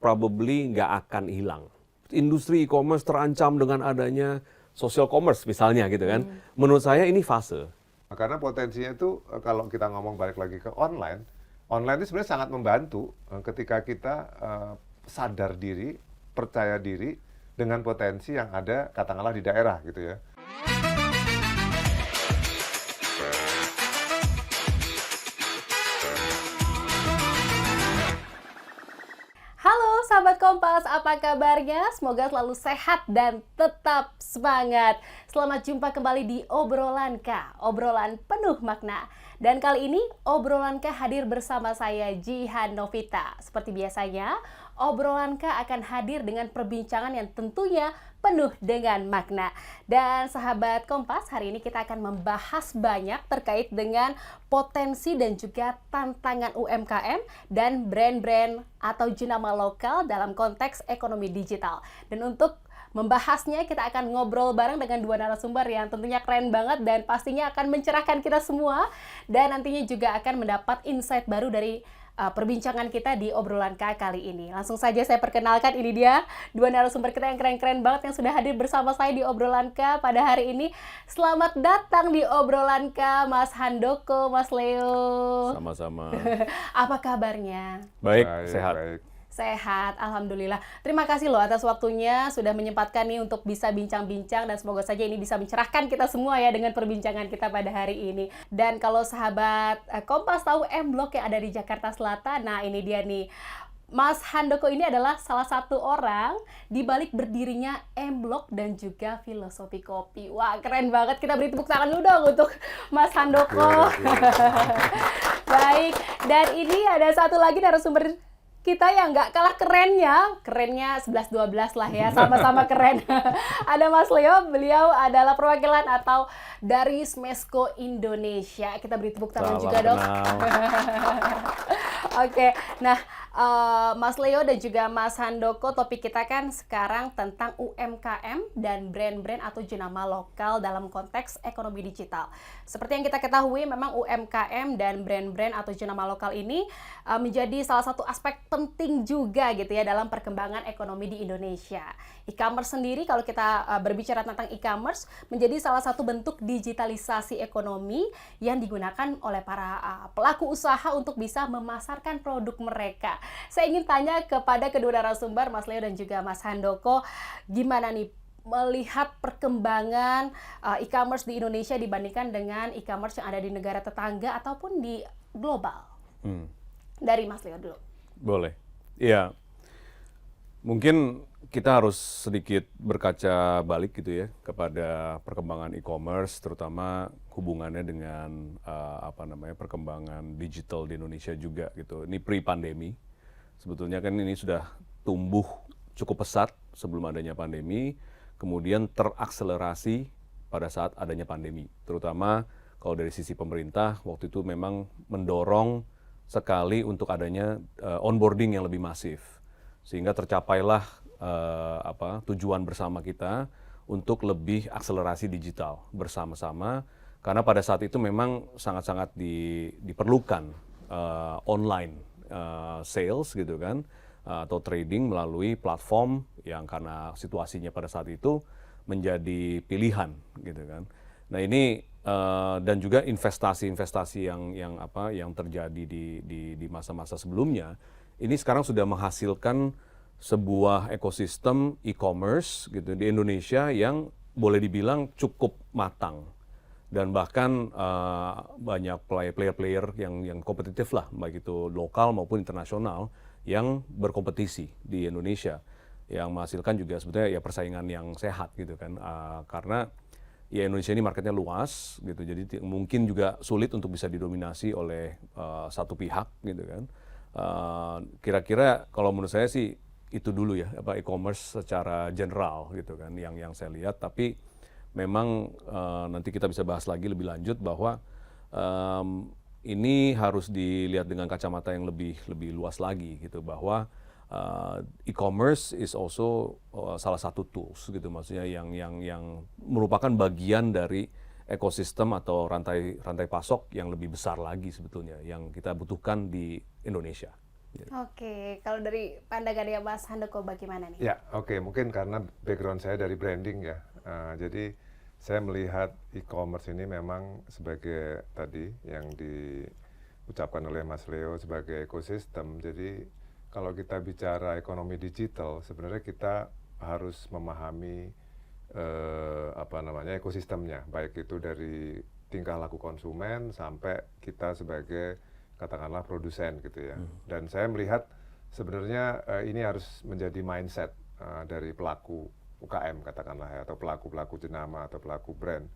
probably nggak akan hilang. Industri e-commerce terancam dengan adanya social commerce misalnya gitu kan. Menurut saya ini fase. Karena potensinya itu kalau kita ngomong balik lagi ke online, online itu sebenarnya sangat membantu ketika kita sadar diri, percaya diri dengan potensi yang ada katakanlah di daerah gitu ya. Halo sahabat Kompas, apa kabarnya? Semoga selalu sehat dan tetap semangat. Selamat jumpa kembali di Obrolan K, obrolan penuh makna. Dan kali ini Obrolan K hadir bersama saya Jihan Novita. Seperti biasanya, Obrolan K akan hadir dengan perbincangan yang tentunya penuh dengan makna. Dan sahabat Kompas, hari ini kita akan membahas banyak terkait dengan potensi dan juga tantangan UMKM dan brand-brand atau jenama lokal dalam konteks ekonomi digital. Dan untuk membahasnya kita akan ngobrol bareng dengan dua narasumber yang tentunya keren banget dan pastinya akan mencerahkan kita semua dan nantinya juga akan mendapat insight baru dari perbincangan kita di Obrolan K kali ini. Langsung saja saya perkenalkan, ini dia dua narasumber kita yang keren-keren banget yang sudah hadir bersama saya di Obrolan K pada hari ini. Selamat datang di Obrolan K, Mas Handoko, Mas Leo. Sama-sama. Apa kabarnya? Baik, Baik, sehat. baik. Sehat, alhamdulillah. Terima kasih loh atas waktunya sudah menyempatkan nih untuk bisa bincang-bincang dan semoga saja ini bisa mencerahkan kita semua ya dengan perbincangan kita pada hari ini. Dan kalau sahabat Kompas tahu M Block yang ada di Jakarta Selatan, nah ini dia nih. Mas Handoko ini adalah salah satu orang di balik berdirinya M Block dan juga Filosofi Kopi. Wah, keren banget. Kita beri tepuk tangan dulu dong untuk Mas Handoko. Baik, dan ini ada satu lagi narasumber kita yang nggak kalah kerennya 11-12 lah ya, sama-sama keren. Ada Mas Leo, beliau adalah perwakilan atau dari Smesco Indonesia. Kita beri tepuk tangan juga dong. Oke, nah Mas Leo dan juga Mas Handoko, topik kita kan sekarang tentang UMKM dan brand-brand atau jenama lokal dalam konteks ekonomi digital. Seperti yang kita ketahui, memang UMKM dan brand-brand atau jenama lokal ini menjadi salah satu aspek penting juga gitu ya dalam perkembangan ekonomi di Indonesia. E-commerce sendiri, kalau kita berbicara tentang e-commerce, menjadi salah satu bentuk digitalisasi ekonomi yang digunakan oleh para pelaku usaha untuk bisa memasarkan produk mereka. Saya ingin tanya kepada kedua narasumber, Mas Leo dan juga Mas Handoko, gimana nih melihat perkembangan e-commerce di Indonesia dibandingkan dengan e-commerce yang ada di negara tetangga ataupun di global? Dari Mas Leo dulu. Boleh. Iya. Mungkin kita harus sedikit berkaca balik gitu ya kepada perkembangan e-commerce, terutama hubungannya dengan perkembangan digital di Indonesia juga gitu. Ini pre-pandemi. Sebetulnya kan ini sudah tumbuh cukup pesat sebelum adanya pandemi, kemudian terakselerasi pada saat adanya pandemi. Terutama kalau dari sisi pemerintah waktu itu memang mendorong sekali untuk adanya onboarding yang lebih masif. Sehingga tercapailah tujuan bersama kita untuk lebih akselerasi digital bersama-sama, karena pada saat itu memang sangat-sangat diperlukan online sales gitu kan, atau trading melalui platform yang karena situasinya pada saat itu menjadi pilihan gitu kan. Nah ini dan juga investasi-investasi yang terjadi di masa-masa sebelumnya, ini sekarang sudah menghasilkan sebuah ekosistem e-commerce gitu di Indonesia yang boleh dibilang cukup matang. Dan bahkan banyak player-player yang kompetitif lah, baik itu lokal maupun internasional, yang berkompetisi di Indonesia, yang menghasilkan juga sebetulnya ya persaingan yang sehat gitu kan, karena ya Indonesia ini marketnya luas gitu, jadi mungkin juga sulit untuk bisa didominasi oleh satu pihak gitu kan. Kira-kira kalau menurut saya sih itu dulu ya, e-commerce secara general gitu kan, yang saya lihat. Tapi memang nanti kita bisa bahas lagi lebih lanjut bahwa ini harus dilihat dengan kacamata yang lebih luas lagi gitu, bahwa e-commerce is also salah satu tools gitu, maksudnya yang merupakan bagian dari ekosistem atau rantai pasok yang lebih besar lagi sebetulnya yang kita butuhkan di Indonesia. Oke, kalau dari pandangannya Mas Handoko bagaimana nih? Ya, oke, mungkin karena background saya dari branding ya. Jadi saya melihat e-commerce ini memang sebagai tadi yang diucapkan oleh Mas Leo sebagai ekosistem. Jadi kalau kita bicara ekonomi digital, sebenarnya kita harus memahami apa namanya ekosistemnya, baik itu dari tingkah laku konsumen sampai kita sebagai katakanlah produsen gitu ya. Dan saya melihat sebenarnya ini harus menjadi mindset dari pelaku UKM katakanlah ya, atau pelaku-pelaku jenama atau pelaku brand.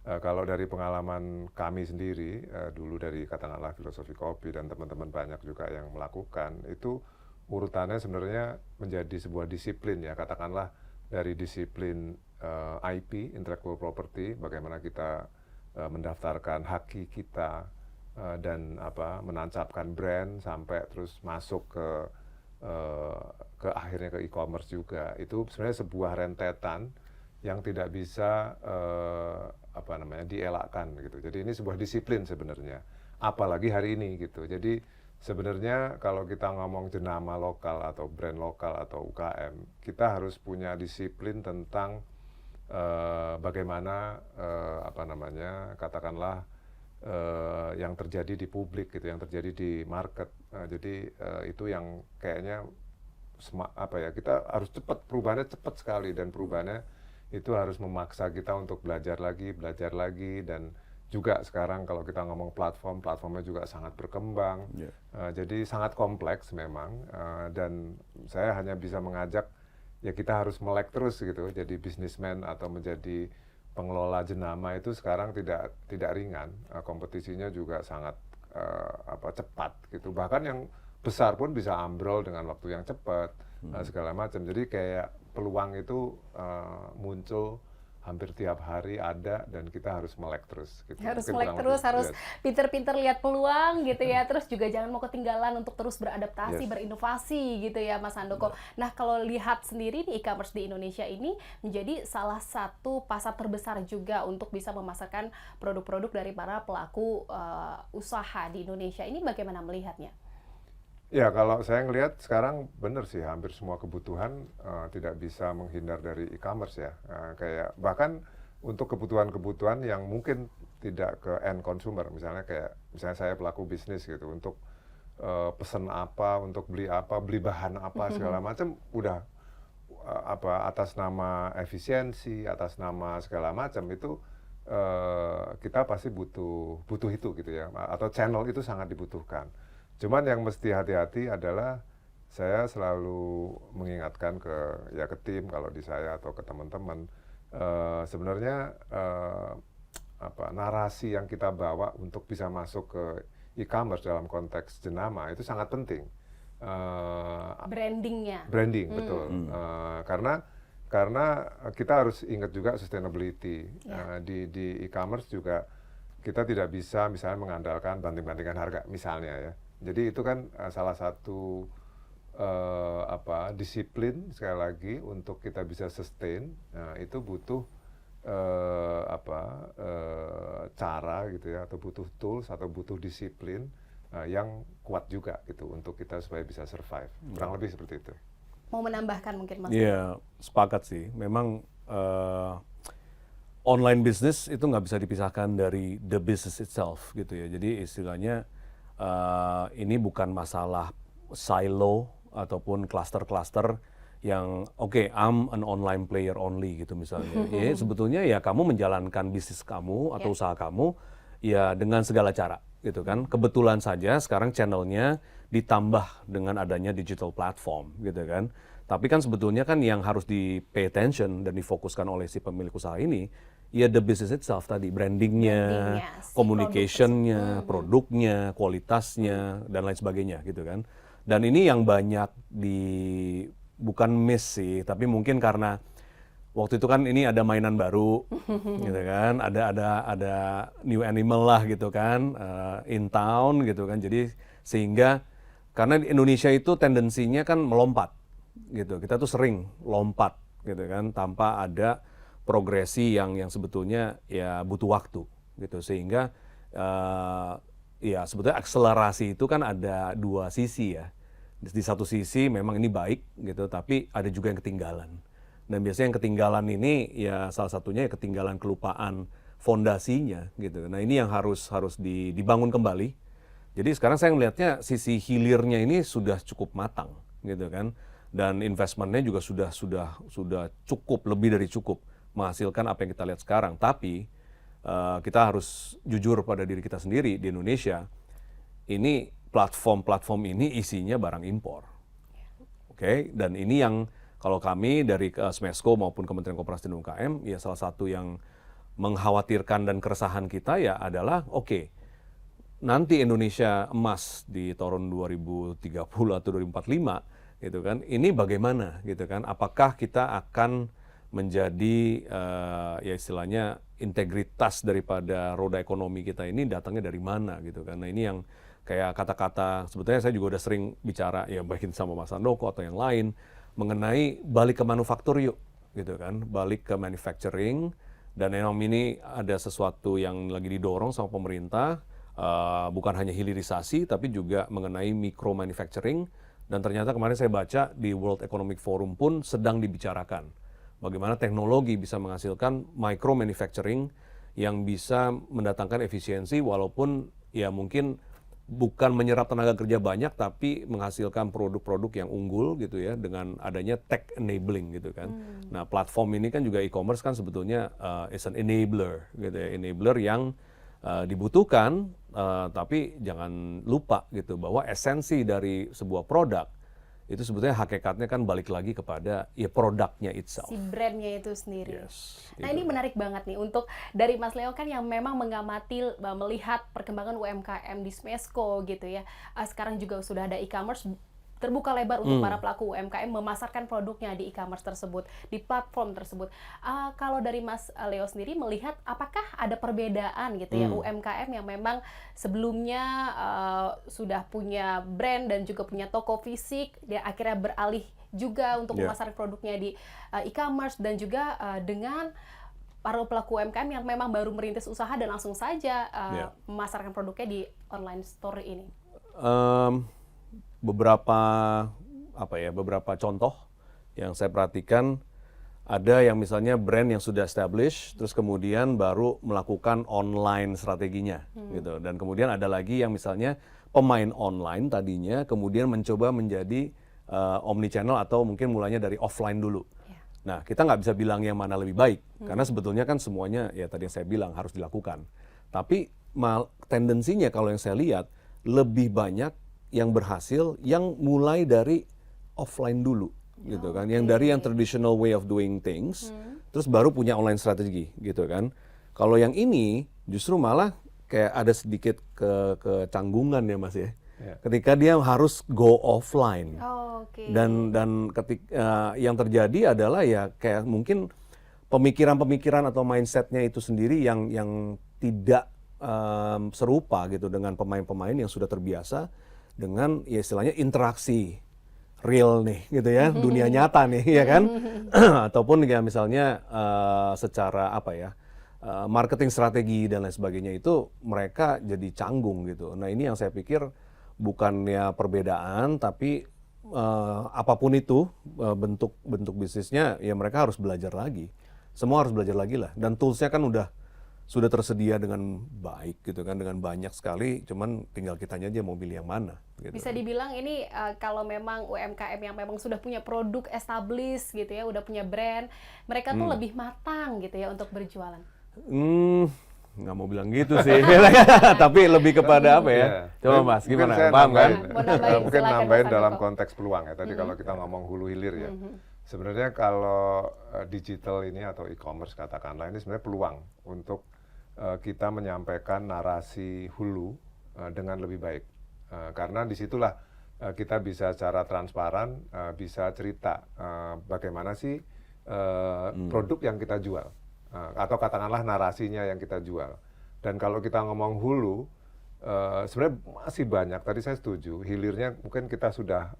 Kalau dari pengalaman kami sendiri, dulu dari katakanlah Filosofi Kopi dan teman-teman banyak juga yang melakukan, itu urutannya sebenarnya menjadi sebuah disiplin ya, katakanlah dari disiplin IP, intellectual property, bagaimana kita mendaftarkan haki kita, dan menancapkan brand sampai terus masuk ke akhirnya ke e-commerce juga. Itu sebenarnya sebuah rentetan yang tidak bisa dielakkan gitu. Jadi ini sebuah disiplin sebenarnya, apalagi hari ini gitu. Jadi sebenarnya kalau kita ngomong jenama lokal atau brand lokal atau UKM, kita harus punya disiplin tentang bagaimana katakanlah yang terjadi di publik gitu, yang terjadi di market. Jadi itu yang kayaknya kita harus cepat, perubahannya cepat sekali, dan perubahannya itu harus memaksa kita untuk belajar lagi, dan juga sekarang kalau kita ngomong platformnya juga sangat berkembang. Jadi sangat kompleks memang, dan saya hanya bisa mengajak ya kita harus melek terus gitu. Jadi bisnismen atau menjadi pengelola jenama itu sekarang tidak ringan, kompetisinya juga sangat cepat gitu. Bahkan yang besar pun bisa ambrol dengan waktu yang cepat, segala macam. Jadi kayak peluang itu muncul hampir tiap hari ada, dan kita harus melek terus gitu. Harus Mungkin melek kurang terus, lebih, harus yes. pinter-pinter lihat peluang gitu ya. Terus juga jangan mau ketinggalan untuk terus beradaptasi, Yes. berinovasi gitu ya Mas Handoko. Nah, kalau lihat sendiri nih e-commerce di Indonesia ini menjadi salah satu pasar terbesar juga untuk bisa memasarkan produk-produk dari para pelaku usaha di Indonesia. Ini bagaimana melihatnya? Ya, kalau saya ngelihat sekarang benar sih, hampir semua kebutuhan tidak bisa menghindar dari e-commerce ya. Kayak bahkan untuk kebutuhan-kebutuhan yang mungkin tidak ke end consumer, misalnya saya pelaku bisnis gitu, untuk pesan apa, untuk beli apa, beli bahan apa segala macam, udah atas nama efisiensi, atas nama segala macam itu kita pasti butuh itu gitu ya, atau channel itu sangat dibutuhkan. Cuman yang mesti hati-hati adalah saya selalu mengingatkan ke tim kalau di saya atau ke teman-teman, sebenarnya narasi yang kita bawa untuk bisa masuk ke e-commerce dalam konteks jenama itu sangat penting. Branding betul. Karena kita harus ingat juga sustainability. Di e-commerce juga kita tidak bisa misalnya mengandalkan banting-bantingan harga misalnya ya. Jadi itu kan salah satu disiplin sekali lagi untuk kita bisa sustain. Itu butuh cara gitu ya, atau butuh tools atau butuh disiplin yang kuat juga gitu untuk kita supaya bisa survive. Kurang lebih seperti itu. Mau menambahkan mungkin Mas? Iya, sepakat sih. Memang online business itu nggak bisa dipisahkan dari the business itself gitu ya. Jadi istilahnya ini bukan masalah silo ataupun cluster-cluster yang I'm an online player only gitu misalnya. Ya sebetulnya ya kamu menjalankan bisnis kamu atau usaha kamu ya dengan segala cara gitu kan. Kebetulan saja sekarang channelnya ditambah dengan adanya digital platform gitu kan. Tapi kan sebetulnya kan yang harus di pay attention dan difokuskan oleh si pemilik usaha ini ya the business itself tadi, brandingnya, communicationnya, produknya, kualitasnya, dan lain sebagainya gitu kan. Dan ini yang banyak bukan miss sih, tapi mungkin karena waktu itu kan ini ada mainan baru, gitu kan, ada new animal lah gitu kan, in town gitu kan. Jadi sehingga karena di Indonesia itu tendensinya kan melompat, gitu. Kita tuh sering lompat, gitu kan, tanpa ada progresi yang sebetulnya ya butuh waktu gitu, sehingga ya sebetulnya akselerasi itu kan ada dua sisi ya. Di satu sisi memang ini baik gitu, tapi ada juga yang ketinggalan. Dan biasanya yang ketinggalan ini ya salah satunya ya ketinggalan kelupaan fondasinya gitu. Nah ini yang harus dibangun kembali. Jadi sekarang saya melihatnya sisi hilirnya ini sudah cukup matang gitu kan. Dan investmentnya juga sudah cukup, lebih dari cukup menghasilkan apa yang kita lihat sekarang. Tapi kita harus jujur pada diri kita sendiri di Indonesia. Ini platform ini isinya barang impor. Oke, dan ini yang kalau kami dari Smesco maupun Kementerian Koperasi dan UMKM, ya salah satu yang mengkhawatirkan dan keresahan kita ya adalah oke, nanti Indonesia emas di tahun 2030 atau 2045 gitu kan, ini bagaimana gitu kan? Apakah kita akan menjadi ya istilahnya integritas daripada roda ekonomi kita ini datangnya dari mana gitu kan? Nah ini yang kayak kata-kata, sebetulnya saya juga udah sering bicara ya baik sama Mas Andoko atau yang lain mengenai balik ke manufaktur yuk gitu kan, balik ke manufacturing. Dan memang ini ada sesuatu yang lagi didorong sama pemerintah, bukan hanya hilirisasi tapi juga mengenai micro manufacturing. Dan ternyata kemarin saya baca di World Economic Forum pun sedang dibicarakan bagaimana teknologi bisa menghasilkan micro manufacturing yang bisa mendatangkan efisiensi walaupun ya mungkin bukan menyerap tenaga kerja banyak tapi menghasilkan produk-produk yang unggul gitu ya dengan adanya tech enabling gitu kan. Nah, platform ini kan juga e-commerce kan sebetulnya is an enabler gitu ya, enabler yang dibutuhkan tapi jangan lupa gitu bahwa esensi dari sebuah produk itu sebetulnya hakikatnya kan balik lagi kepada ya produknya itself. Si brandnya itu sendiri. Yes, Nah itu. ini menarik banget nih untuk dari Mas Leo kan yang memang mengamati melihat perkembangan UMKM di Smesco gitu ya. Sekarang juga sudah ada e-commerce terbuka lebar untuk para pelaku UMKM memasarkan produknya di e-commerce tersebut, di platform tersebut. Kalau dari Mas Leo sendiri melihat apakah ada perbedaan gitu ya UMKM yang memang sebelumnya sudah punya brand dan juga punya toko fisik, dia akhirnya beralih juga untuk memasarkan produknya di e-commerce dan juga dengan para pelaku UMKM yang memang baru merintis usaha dan langsung saja memasarkan produknya di online store ini. Beberapa contoh yang saya perhatikan ada yang misalnya brand yang sudah established terus kemudian baru melakukan online strateginya gitu, dan kemudian ada lagi yang misalnya pemain online tadinya kemudian mencoba menjadi omnichannel atau mungkin mulanya dari offline dulu. Nah, kita nggak bisa bilang yang mana lebih baik karena sebetulnya kan semuanya ya tadi yang saya bilang harus dilakukan, tapi tendensinya kalau yang saya lihat lebih banyak yang berhasil yang mulai dari offline dulu gitu kan, yang dari yang traditional way of doing things terus baru punya online strategi gitu kan. Kalau yang ini justru malah kayak ada sedikit kecanggungan ya Mas ya, ketika dia harus go offline. Dan ketika yang terjadi adalah ya kayak mungkin pemikiran atau mindsetnya itu sendiri yang tidak serupa gitu dengan pemain-pemain yang sudah terbiasa dengan ya istilahnya interaksi real nih gitu ya, dunia nyata nih ya kan. Ataupun ya misalnya secara marketing strategi dan lain sebagainya itu mereka jadi canggung gitu. Nah ini yang saya pikir bukannya perbedaan tapi apapun itu bentuk bisnisnya ya mereka harus belajar lagi. Semua harus belajar lagi lah, dan toolsnya kan sudah tersedia dengan baik gitu kan, dengan banyak sekali, cuman tinggal kitanya aja mau pilih yang mana gitu. Bisa dibilang ini kalau memang UMKM yang memang sudah punya produk established gitu ya, udah punya brand, mereka tuh lebih matang gitu ya untuk berjualan. Nggak mau bilang gitu sih. Tapi lebih kepada apa ya? Coba Mas, gimana? Paham kan? Mungkin nambahin dalam konteks peluang ya. Tadi kalau kita ngomong hulu hilir ya. Sebenarnya kalau digital ini atau e-commerce katakanlah ini sebenarnya peluang untuk kita menyampaikan narasi hulu dengan lebih baik. Karena disitulah kita bisa secara transparan bisa cerita bagaimana sih produk yang kita jual. Atau katakanlah narasinya yang kita jual. Dan kalau kita ngomong hulu, sebenarnya masih banyak. Tadi saya setuju, hilirnya mungkin kita sudah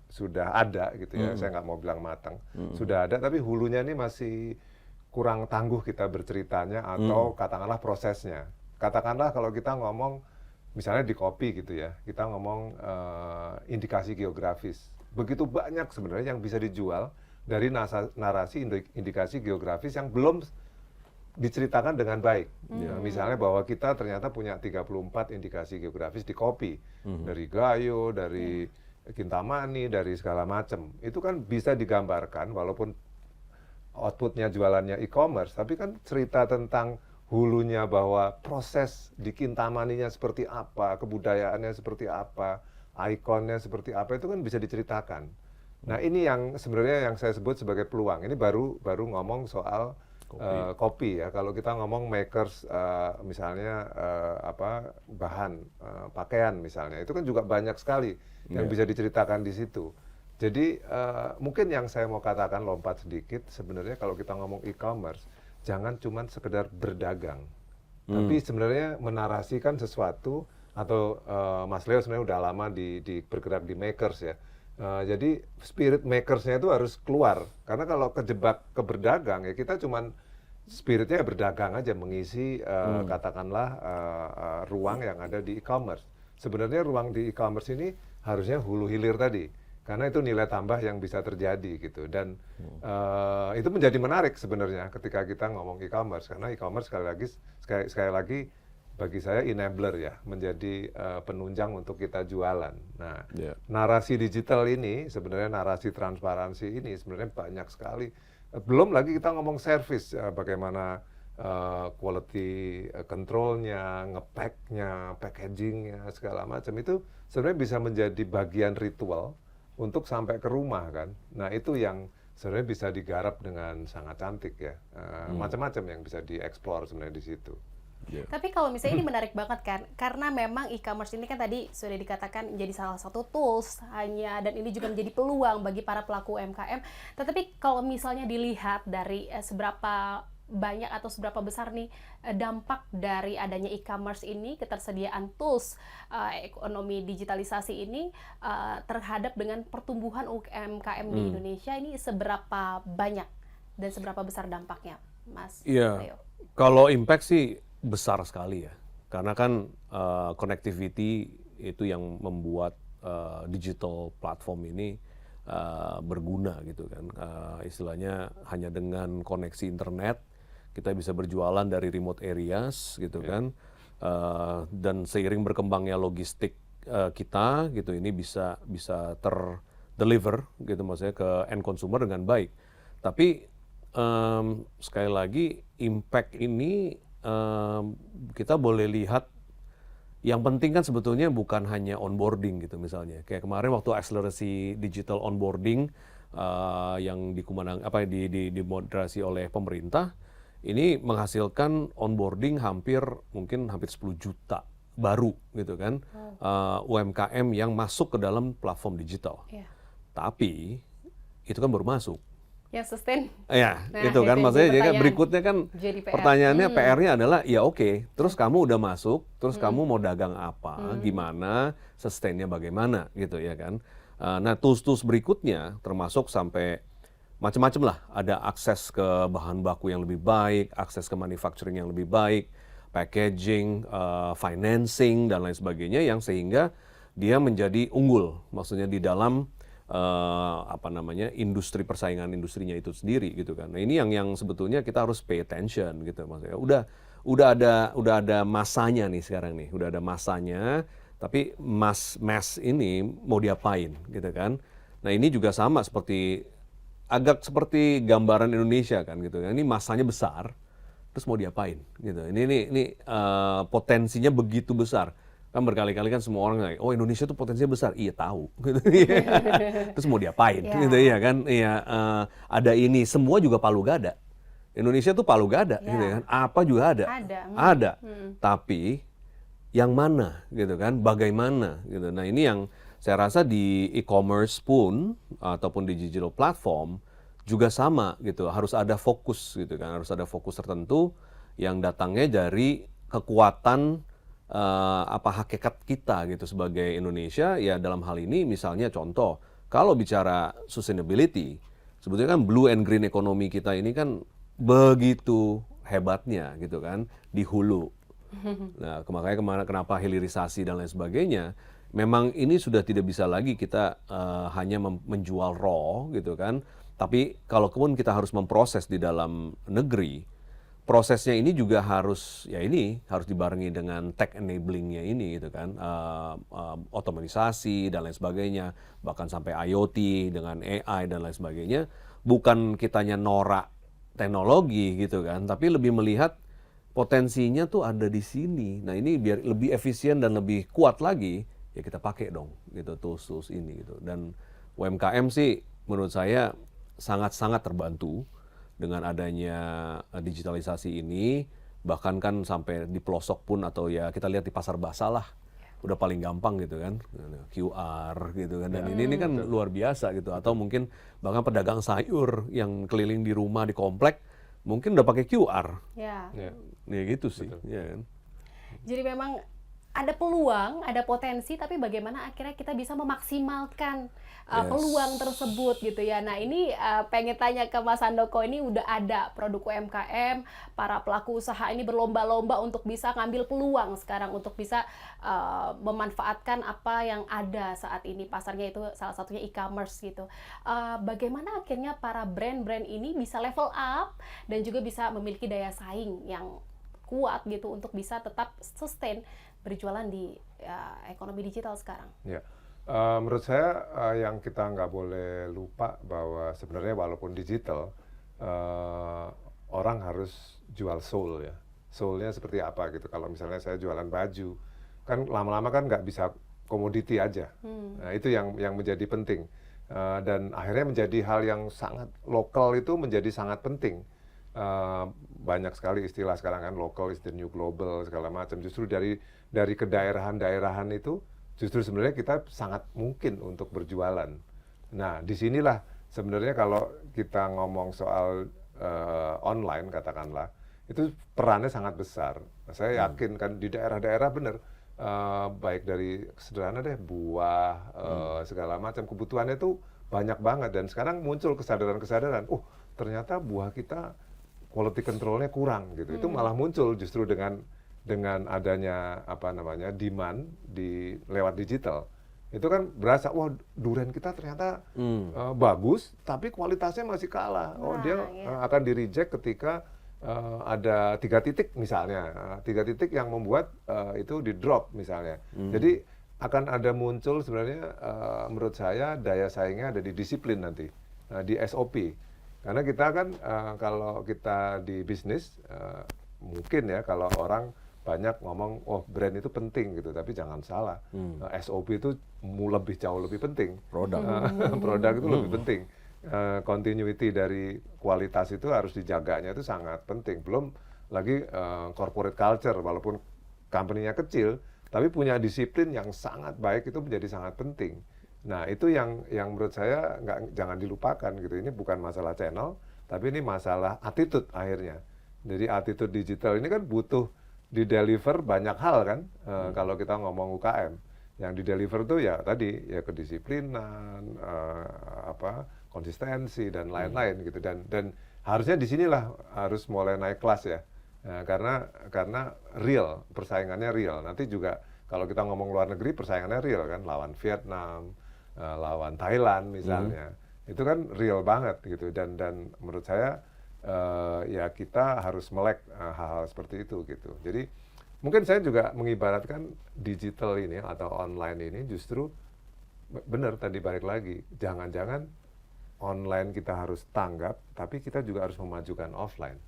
ada gitu ya. Saya nggak mau bilang matang, sudah ada. Tapi hulunya ini masih kurang tangguh kita berceritanya atau katakanlah prosesnya. Katakanlah kalau kita ngomong misalnya di kopi gitu ya, kita ngomong indikasi geografis. begitu banyak sebenarnya yang bisa dijual dari narasi indikasi geografis yang belum diceritakan dengan baik. Ya, misalnya bahwa kita ternyata punya 34 indikasi geografis di kopi. Dari Gayo, dari Kintamani, dari segala macam. Itu kan bisa digambarkan walaupun outputnya jualannya e-commerce, tapi kan cerita tentang hulunya bahwa proses di Kintamaninya seperti apa, kebudayaannya seperti apa, ikonnya seperti apa, itu kan bisa diceritakan. Nah ini yang sebenarnya yang saya sebut sebagai peluang. Ini baru ngomong soal kopi ya. Kalau kita ngomong makers misalnya bahan pakaian misalnya, itu kan juga banyak sekali yang bisa diceritakan di situ. Jadi mungkin yang saya mau katakan lompat sedikit, sebenarnya kalau kita ngomong e-commerce, jangan cuma sekedar berdagang, tapi sebenarnya menarasikan sesuatu. Atau Mas Leo sebenarnya udah lama bergerak di makers ya. Jadi spirit makersnya itu harus keluar, karena kalau kejebak ke berdagang ya kita cuman spiritnya berdagang aja, mengisi katakanlah ruang yang ada di e-commerce. Sebenarnya ruang di e-commerce ini harusnya hulu hilir tadi, karena itu nilai tambah yang bisa terjadi gitu. Dan itu menjadi menarik sebenarnya ketika kita ngomong e-commerce, karena e-commerce sekali lagi bagi saya enabler ya, menjadi penunjang untuk kita jualan. Nah, narasi digital ini sebenarnya, narasi transparansi ini sebenarnya banyak sekali. Belum lagi kita ngomong service, bagaimana quality controlnya, ngepacknya, packagingnya, segala macam itu sebenarnya bisa menjadi bagian ritual untuk sampai ke rumah kan. Nah itu yang sebenarnya bisa digarap dengan sangat cantik ya. Macam-macam yang bisa dieksplor sebenarnya di situ. Tapi kalau misalnya ini menarik banget kan, karena memang e-commerce ini kan tadi sudah dikatakan menjadi salah satu tools hanya, dan ini juga menjadi peluang bagi para pelaku UMKM. Tetapi kalau misalnya dilihat dari seberapa banyak atau seberapa besar nih dampak dari adanya e-commerce ini, ketersediaan tools ekonomi digitalisasi ini terhadap dengan pertumbuhan UMKM di Indonesia, ini seberapa banyak dan seberapa besar dampaknya, Mas Leo? Kalau impact sih besar sekali ya, karena kan connectivity itu yang membuat digital platform ini berguna gitu kan. Istilahnya hanya dengan koneksi internet kita bisa berjualan dari remote areas gitu kan, dan seiring berkembangnya logistik kita gitu, ini bisa terdeliver gitu maksudnya ke end consumer dengan baik. Tapi sekali lagi impact ini kita boleh lihat, yang penting kan sebetulnya bukan hanya onboarding gitu misalnya. Kayak kemarin waktu akselerasi digital onboarding yang dimoderasi oleh pemerintah, ini menghasilkan onboarding mungkin hampir 10 juta baru gitu kan, UMKM yang masuk ke dalam platform digital. Tapi itu kan baru masuk. Yang sustain. Ya, itu kan maksudnya berikutnya kan pertanyaannya PR-nya adalah ya oke, terus kamu udah masuk, terus kamu mau dagang apa, gimana, sustain-nya bagaimana gitu ya kan. Nah, tools-tools berikutnya termasuk sampai macam-macam lah, ada akses ke bahan baku yang lebih baik, akses ke manufacturing yang lebih baik, packaging, financing dan lain sebagainya, yang sehingga dia menjadi unggul, maksudnya di dalam industri persaingan industrinya itu sendiri gitu kan. Nah ini yang sebetulnya kita harus pay attention gitu, maksudnya udah ada masanya nih sekarang nih, udah ada masanya, tapi mass ini mau diapain gitu kan. Nah ini juga sama agak seperti gambaran Indonesia kan gitu kan. Ini masanya besar, terus mau diapain gitu. Ini potensinya begitu besar. Kan berkali-kali kan semua orang ngomong, oh Indonesia tuh potensinya besar. Iya tahu gitu. Terus mau diapain gitu ya kan. Iya, ada ini, semua juga palu gada. Indonesia tuh palu gada gitu kan. Apa juga ada. Ada. Tapi yang mana gitu kan, bagaimana gitu. Nah ini yang saya rasa di e-commerce pun ataupun di digital platform juga sama gitu. Harus ada fokus gitu kan. Harus ada fokus tertentu yang datangnya dari kekuatan hakikat kita gitu sebagai Indonesia ya. Dalam hal ini misalnya contoh, kalau bicara sustainability, sebetulnya kan blue and green economy kita ini kan begitu hebatnya gitu kan di hulu. Nah makanya kenapa hilirisasi dan lain sebagainya memang ini sudah tidak bisa lagi kita hanya menjual raw gitu kan. Tapi kalaupun kita harus memproses di dalam negeri, prosesnya ini juga harus harus dibarengi dengan tech enablingnya ini gitu kan, otomatisasi dan lain sebagainya, bahkan sampai IoT dengan AI dan lain sebagainya. Bukan kitanya norak teknologi gitu kan, tapi lebih melihat potensinya tuh ada di sini. Nah ini biar lebih efisien dan lebih kuat lagi, ya kita pakai dong gitu tools ini gitu. Dan UMKM sih menurut saya sangat-sangat terbantu dengan adanya digitalisasi ini. Bahkan kan sampai di pelosok pun, atau ya kita lihat di pasar basah lah, udah paling gampang gitu kan, QR gitu kan. Dan ini kan luar biasa gitu. Atau mungkin bahkan pedagang sayur yang keliling di rumah di komplek mungkin udah pakai QR. Ya. Ya gitu sih. Ya kan? Jadi memang ada peluang, ada potensi, tapi bagaimana akhirnya kita bisa memaksimalkan peluang tersebut gitu ya. Nah ini pengen tanya ke Mas Handoko, ini udah ada produk UMKM, para pelaku usaha ini berlomba-lomba untuk bisa ngambil peluang sekarang untuk bisa memanfaatkan apa yang ada saat ini, pasarnya itu salah satunya e-commerce gitu. Bagaimana akhirnya para brand-brand ini bisa level up dan juga bisa memiliki daya saing yang kuat gitu untuk bisa tetap sustain berjualan di ekonomi digital sekarang? Ya, menurut saya yang kita nggak boleh lupa bahwa sebenarnya walaupun digital, orang harus jual soul ya. Soulnya seperti apa gitu. Kalau misalnya saya jualan baju, kan lama-lama kan nggak bisa komoditi aja. Nah itu yang menjadi penting. Dan akhirnya menjadi hal yang sangat lokal itu menjadi sangat penting. Banyak sekali istilah sekarang kan, local is the new global segala macam. Justru dari kedaerahan-daerahan itu justru sebenarnya kita sangat mungkin untuk berjualan. Nah disinilah sebenarnya kalau kita ngomong soal online katakanlah, itu perannya sangat besar. Saya yakin kan di daerah-daerah benar, baik dari sederhana deh buah segala macam kebutuhannya itu banyak banget. Dan sekarang muncul kesadaran-kesadaran, ternyata buah kita quality controlnya kurang gitu. Itu malah muncul justru dengan adanya demand lewat digital. Itu kan berasa, durian kita ternyata bagus, tapi kualitasnya masih kalah. Dia akan di-reject ketika ada 3 titik misalnya, 3 titik yang membuat itu di-drop misalnya. Jadi akan ada muncul sebenarnya menurut saya daya saingnya ada di disiplin nanti, di SOP. Karena kita kan kalau kita di bisnis, mungkin ya kalau orang banyak ngomong, brand itu penting gitu, tapi jangan salah, SOP itu jauh lebih penting. Produk itu lebih penting. Continuity dari kualitas itu harus dijaganya itu sangat penting. Belum lagi corporate culture, walaupun company-nya kecil, tapi punya disiplin yang sangat baik itu menjadi sangat penting. Nah itu yang menurut saya jangan dilupakan gitu. Ini bukan masalah channel, tapi ini masalah attitude akhirnya. Jadi attitude digital ini kan butuh di-deliver banyak hal kan, kalau kita ngomong UKM. Yang di-deliver tuh ya tadi, ya kedisiplinan, konsistensi, dan lain-lain gitu. Dan harusnya disinilah harus mulai naik kelas ya. Karena real, persaingannya real. Nanti juga kalau kita ngomong luar negeri, persaingannya real kan, lawan Vietnam, lawan Thailand misalnya. Itu kan real banget gitu. Dan menurut saya, ya kita harus melek hal-hal seperti itu gitu. Jadi mungkin saya juga mengibaratkan digital ini atau online ini justru benar tadi balik lagi, jangan-jangan online kita harus tanggap, tapi kita juga harus memajukan offline.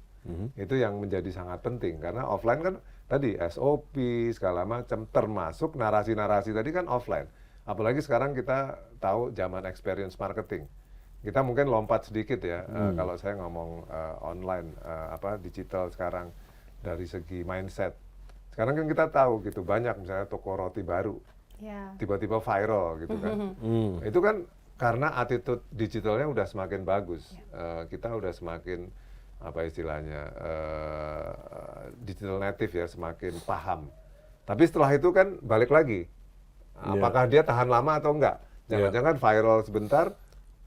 Itu yang menjadi sangat penting karena offline kan tadi SOP segala macam, termasuk narasi-narasi tadi kan offline. Apalagi sekarang kita tahu zaman experience marketing. Kita mungkin lompat sedikit ya, kalau saya ngomong online, digital sekarang dari segi mindset. Sekarang kan kita tahu gitu, banyak misalnya toko roti baru, tiba-tiba viral gitu kan. Itu kan karena attitude digitalnya udah semakin bagus. Kita udah semakin, digital native ya, semakin paham. Tapi setelah itu kan balik lagi, apakah dia tahan lama atau enggak? Jangan-jangan viral sebentar,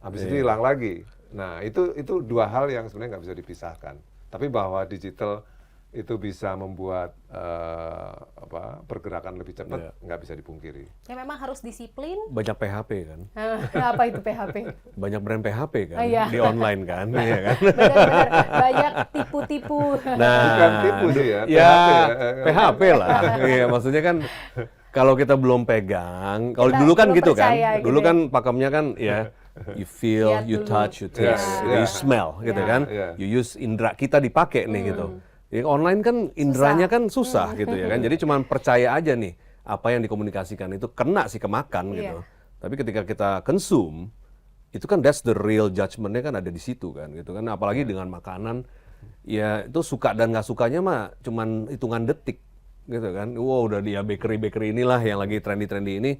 habis itu hilang lagi. Nah itu 2 hal yang sebenarnya nggak bisa dipisahkan. Tapi bahwa digital itu bisa membuat pergerakan lebih cepat, nggak bisa dipungkiri. Ya memang harus disiplin. Banyak PHP kan? Apa itu PHP? Banyak brand PHP kan Iya. di online kan, iya kan? Benar-benar banyak tipu-tipu. Nah, Bukan tipu sih ya, ya PHP. PHP lah. Iya, maksudnya kan kalau kita belum pegang, kalau Kita dulu kan belum gitu kan, percaya gitu dulu ya. kan pakemnya kan ya you feel, Lihat you dulu. touch, you taste, Iya, you smell gitu Iya. kan. Iya. You use indera kita dipakai nih gitu. Ya, online kan inderanya kan susah gitu ya kan. Jadi cuma percaya aja nih apa yang dikomunikasikan itu kena sih kemakan gitu. Iya. Tapi ketika kita consume itu kan that's the real judgment-nya kan ada di situ kan gitu kan. Apalagi dengan makanan ya itu suka dan nggak sukanya mah cuman hitungan detik gitu kan. Wow, udah dia bakery inilah yang lagi trendy ini.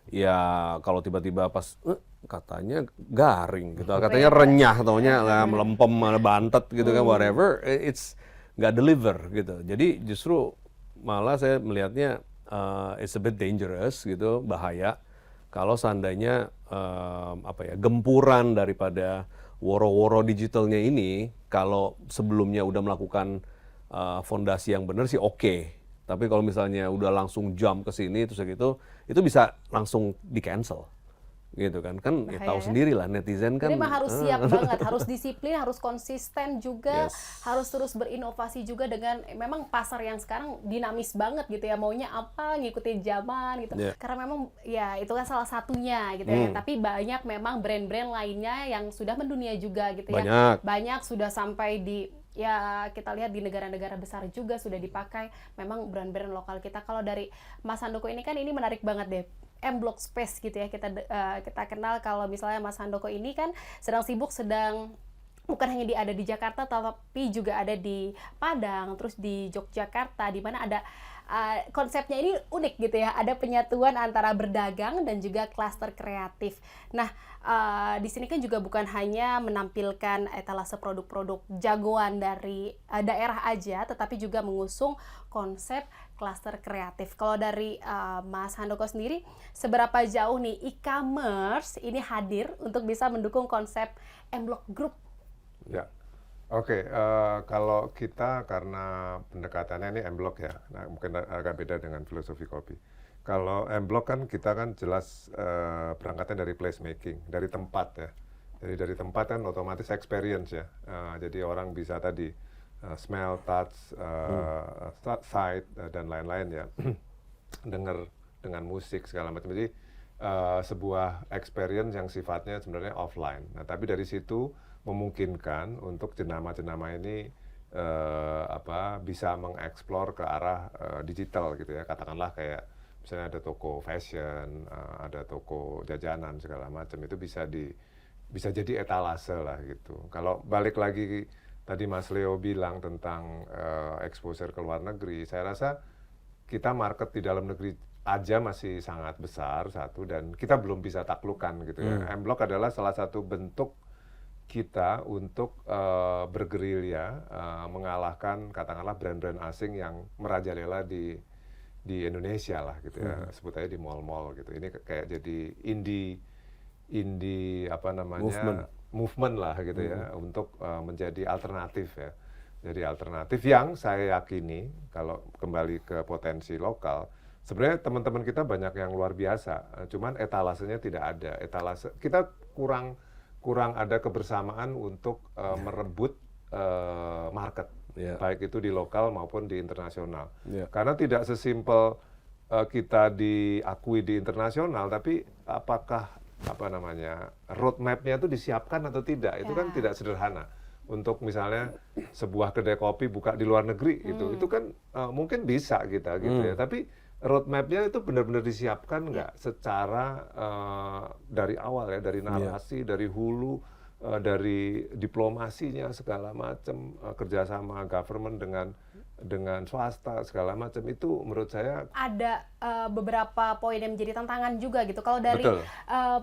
Ya kalau tiba-tiba pas katanya garing gitu, katanya renyah taunya melempem, bantet gitu kan, whatever, it's nggak deliver gitu. Jadi justru malah saya melihatnya it's a bit dangerous gitu, bahaya kalau seandainya gempuran daripada woro-woro digitalnya ini, kalau sebelumnya udah melakukan fondasi yang benar sih oke. Tapi kalau misalnya udah langsung jump ke sini terus gitu, itu bisa langsung di cancel. Gitu kan ya Bahaya tahu ya. sendiri lah netizen kan. Jadi mah harus siap banget, harus disiplin, harus konsisten juga, Yes. harus terus berinovasi juga dengan memang pasar yang sekarang dinamis banget gitu ya, maunya apa ngikutin zaman gitu. Yeah. Karena memang ya itu kan salah satunya gitu ya. Tapi banyak memang brand-brand lainnya yang sudah mendunia juga gitu ya. Banyak. Banyak sudah sampai di ya kita lihat di negara-negara besar juga sudah dipakai memang brand-brand lokal kita. Kalau dari Mas Handoko ini kan ini menarik banget deh. M-Block Space gitu ya, kita kenal kalau misalnya Mas Handoko ini kan sedang bukan hanya ada di Jakarta tapi juga ada di Padang, terus di Yogyakarta, di mana ada konsepnya ini unik gitu ya, ada penyatuan antara berdagang dan juga klaster kreatif. Nah, di sini kan juga bukan hanya menampilkan etalase produk-produk jagoan dari daerah aja, tetapi juga mengusung konsep klaster kreatif. Kalau dari Mas Handoko sendiri, seberapa jauh nih e-commerce ini hadir untuk bisa mendukung konsep M-Block Group? Ya, oke. Kalau kita karena pendekatannya ini M-Block ya, nah, mungkin agak beda dengan filosofi kopi. Kalau M-Block kan kita kan jelas berangkatnya dari placemaking, dari tempat ya. Jadi dari tempat kan otomatis experience ya. Jadi orang bisa tadi smell, touch, sight dan lain-lain ya. Dengar dengan musik segala macam. Jadi sebuah experience yang sifatnya sebenarnya offline. Nah, tapi dari situ memungkinkan untuk jenama-jenama ini bisa mengeksplor ke arah digital gitu ya. Katakanlah kayak misalnya ada toko fashion, ada toko jajanan segala macam, itu bisa jadi etalase lah gitu. Kalau balik lagi tadi Mas Leo bilang tentang exposure ke luar negeri, saya rasa kita market di dalam negeri aja masih sangat besar satu, dan kita belum bisa taklukkan gitu ya. M-Block adalah salah satu bentuk kita untuk bergerilya mengalahkan katakanlah brand-brand asing yang merajalela di Indonesia lah gitu ya, sebut aja di mall-mall gitu. Ini kayak jadi indie movement lah gitu ya, untuk menjadi alternatif ya. Jadi alternatif yang saya yakini kalau kembali ke potensi lokal, sebenarnya teman-teman kita banyak yang luar biasa, cuman etalasenya tidak ada. Etalase kita kurang ada kebersamaan untuk merebut market, baik itu di lokal maupun di internasional. Karena tidak sesimpel kita diakui di internasional, tapi apakah roadmap-nya itu disiapkan atau tidak, itu kan tidak sederhana. Untuk misalnya sebuah kedai kopi buka di luar negeri itu kan mungkin bisa kita gitu ya, tapi roadmap-nya itu benar-benar disiapkan nggak secara dari awal ya, dari narasi, dari hulu, dari diplomasinya segala macam, kerjasama government dengan swasta segala macam, itu menurut saya ada beberapa poin yang menjadi tantangan juga gitu. Kalau dari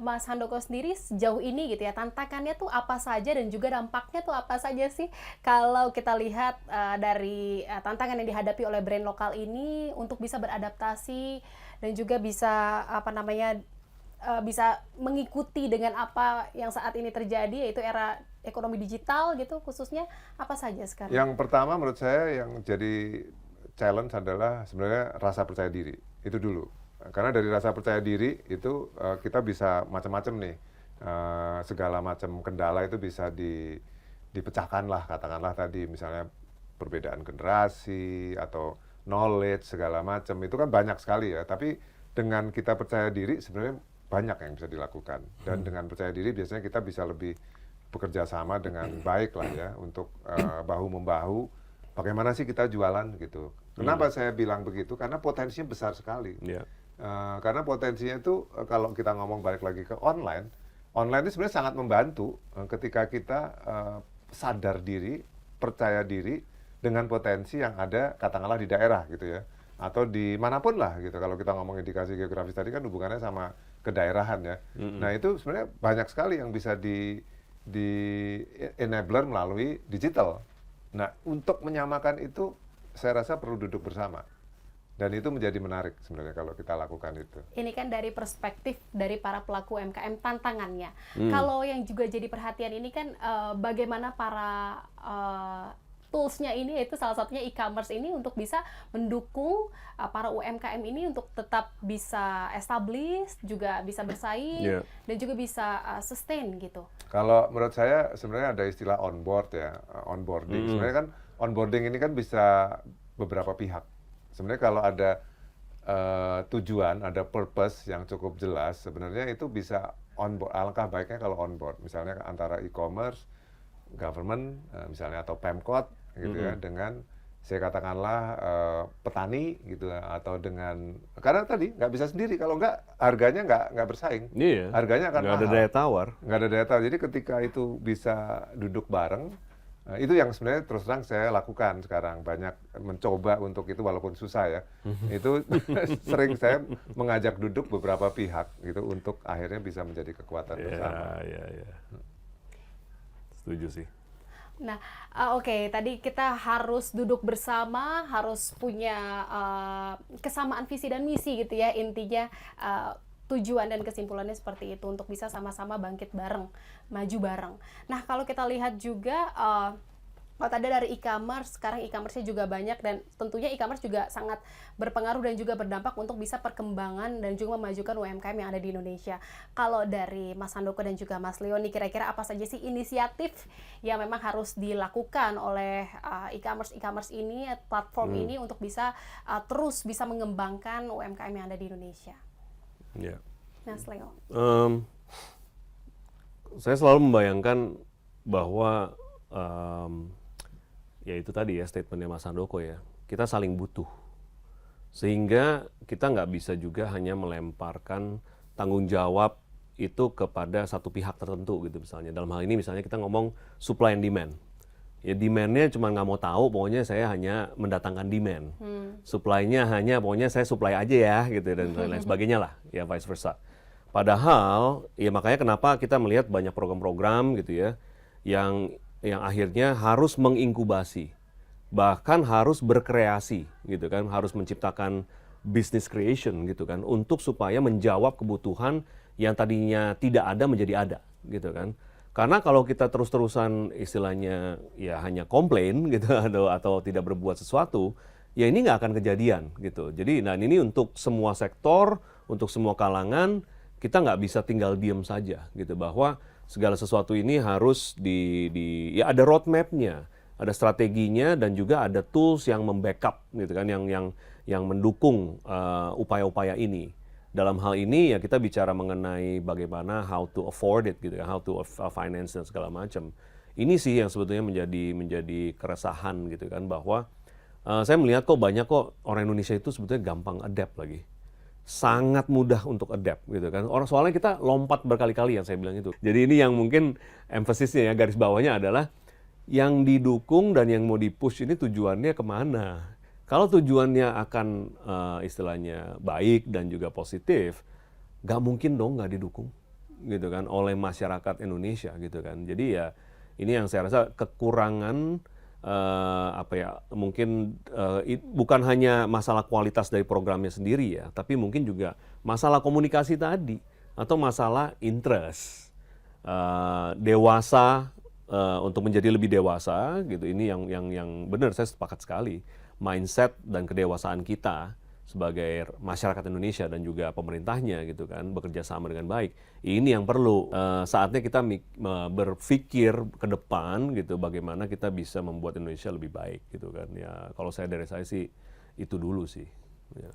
Mas Handoko sendiri sejauh ini gitu ya, tantangannya tuh apa saja dan juga dampaknya tuh apa saja sih kalau kita lihat dari tantangan yang dihadapi oleh brand lokal ini untuk bisa beradaptasi dan juga bisa bisa mengikuti dengan apa yang saat ini terjadi, yaitu era ekonomi digital gitu khususnya apa saja sekarang? Yang pertama menurut saya yang jadi challenge adalah sebenarnya rasa percaya diri. Itu dulu. Karena dari rasa percaya diri itu kita bisa macam-macam nih. Segala macam kendala itu bisa dipecahkan lah, katakanlah tadi misalnya perbedaan generasi atau knowledge segala macam. Itu kan banyak sekali ya. Tapi dengan kita percaya diri sebenarnya banyak yang bisa dilakukan. Dan dengan percaya diri biasanya kita bisa lebih bekerja sama dengan baik lah ya untuk bahu-membahu bagaimana sih kita jualan gitu. Kenapa saya bilang begitu? Karena potensinya besar sekali. Yeah. Karena potensinya itu kalau kita ngomong balik lagi ke online itu sebenarnya sangat membantu ketika kita sadar diri, percaya diri dengan potensi yang ada katakanlah di daerah gitu ya. Atau di manapun lah gitu. Kalau kita ngomong indikasi geografis tadi kan hubungannya sama kedaerahan ya. Nah itu sebenarnya banyak sekali yang bisa di enabler melalui digital. Nah, untuk menyamakan itu saya rasa perlu duduk bersama. Dan itu menjadi menarik sebenarnya kalau kita lakukan itu. Ini kan dari perspektif dari para pelaku UMKM tantangannya. Kalau yang juga jadi perhatian ini kan bagaimana para toolsnya ini, yaitu salah satunya e-commerce ini untuk bisa mendukung para UMKM ini untuk tetap bisa establish, juga bisa bersaing, dan juga bisa sustain gitu. Kalau menurut saya sebenarnya ada istilah onboard ya, onboarding. Sebenarnya kan onboarding ini kan bisa beberapa pihak. Sebenarnya kalau ada tujuan, ada purpose yang cukup jelas, sebenarnya itu bisa onboard. Alangkah baiknya kalau onboard, misalnya antara e-commerce, government, misalnya atau Pemkot, gitu ya, dengan saya katakanlah petani gitu atau dengan karena tadi nggak bisa sendiri kalau nggak harganya nggak bersaing. Iya. Harganya akan nggak mahal. ada daya tawar. Nggak ada daya tawar. Jadi ketika itu bisa duduk bareng, itu yang sebenarnya terus terang saya lakukan sekarang, banyak mencoba untuk itu walaupun susah ya. Itu sering saya mengajak duduk beberapa pihak gitu untuk akhirnya bisa menjadi kekuatan bersama. Iya. Setuju sih. Nah, oke, tadi kita harus duduk bersama, harus punya kesamaan visi dan misi gitu ya, intinya tujuan dan kesimpulannya seperti itu untuk bisa sama-sama bangkit bareng, maju bareng. Nah, kalau kita lihat juga kalau tadi dari e-commerce, sekarang e-commerce-nya juga banyak dan tentunya e-commerce juga sangat berpengaruh dan juga berdampak untuk bisa perkembangan dan juga memajukan UMKM yang ada di Indonesia. Kalau dari Mas Handoko dan juga Mas Leoni, kira-kira apa saja sih inisiatif yang memang harus dilakukan oleh e-commerce ini, platform ini untuk bisa terus bisa mengembangkan UMKM yang ada di Indonesia? Yeah. Mas Leo. Saya selalu membayangkan bahwa ya itu tadi ya statementnya Mas Handoko ya, kita saling butuh. Sehingga kita nggak bisa juga hanya melemparkan tanggung jawab itu kepada satu pihak tertentu gitu misalnya. Dalam hal ini misalnya kita ngomong supply and demand. Ya demand-nya cuma nggak mau tahu, pokoknya saya hanya mendatangkan demand. Supply-nya hanya pokoknya saya supply aja ya gitu dan lain sebagainya lah, ya vice versa. Padahal ya makanya kenapa kita melihat banyak program-program gitu ya yang akhirnya harus menginkubasi, bahkan harus berkreasi gitu kan, harus menciptakan business creation gitu kan, untuk supaya menjawab kebutuhan yang tadinya tidak ada menjadi ada gitu kan. Karena kalau kita terus-terusan istilahnya ya hanya komplain gitu atau tidak berbuat sesuatu, ya ini nggak akan kejadian gitu. Jadi nah ini untuk semua sektor, untuk semua kalangan, kita nggak bisa tinggal diam saja gitu, bahwa segala sesuatu ini harus ya ada roadmap-nya, ada strateginya dan juga ada tools yang membackup gitu kan, yang mendukung upaya-upaya ini. Dalam hal ini ya kita bicara mengenai bagaimana how to afford it gitu ya, how to finance dan segala macam. Ini sih yang sebetulnya menjadi keresahan gitu kan, bahwa saya melihat kok banyak kok orang Indonesia itu sebetulnya gampang adapt lagi. Sangat mudah untuk adapt gitu kan. Soalnya kita lompat berkali-kali yang saya bilang itu. Jadi ini yang mungkin emphasisnya ya, garis bawahnya adalah yang didukung dan yang mau di-push ini tujuannya kemana. Kalau tujuannya akan istilahnya baik dan juga positif, nggak mungkin dong nggak didukung gitu kan oleh masyarakat Indonesia gitu kan. Jadi ya ini yang saya rasa kekurangan mungkin bukan hanya masalah kualitas dari programnya sendiri ya, tapi mungkin juga masalah komunikasi tadi atau masalah interest. Dewasa untuk menjadi lebih dewasa gitu. Ini yang benar, saya sepakat sekali. Mindset dan kedewasaan kita sebagai masyarakat Indonesia dan juga pemerintahnya gitu kan, bekerja sama dengan baik. Ini yang perlu. Saatnya kita berpikir ke depan gitu, bagaimana kita bisa membuat Indonesia lebih baik gitu kan. Ya kalau dari saya sih itu dulu sih. Ya.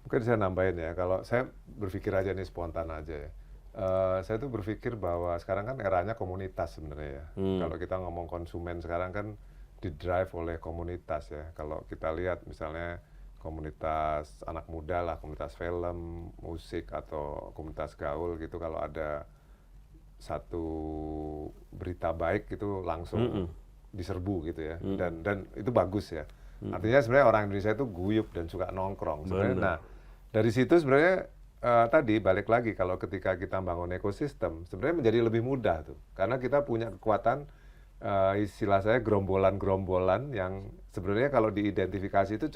Mungkin saya nambahin ya, kalau saya berpikir aja nih spontan aja ya. Saya tuh berpikir bahwa sekarang kan eranya komunitas sebenarnya ya. Kalau kita ngomong konsumen sekarang kan didrive oleh komunitas ya. Kalau kita lihat misalnya komunitas anak muda lah, komunitas film, musik, atau komunitas gaul gitu, kalau ada satu berita baik itu langsung diserbu gitu ya. Dan itu bagus ya. Artinya sebenarnya orang Indonesia itu guyup dan suka nongkrong sebenarnya. Nah, dari situ sebenarnya tadi balik lagi, kalau ketika kita bangun ekosistem sebenarnya menjadi lebih mudah tuh, karena kita punya kekuatan istilah saya gerombolan-gerombolan yang sebenarnya kalau diidentifikasi itu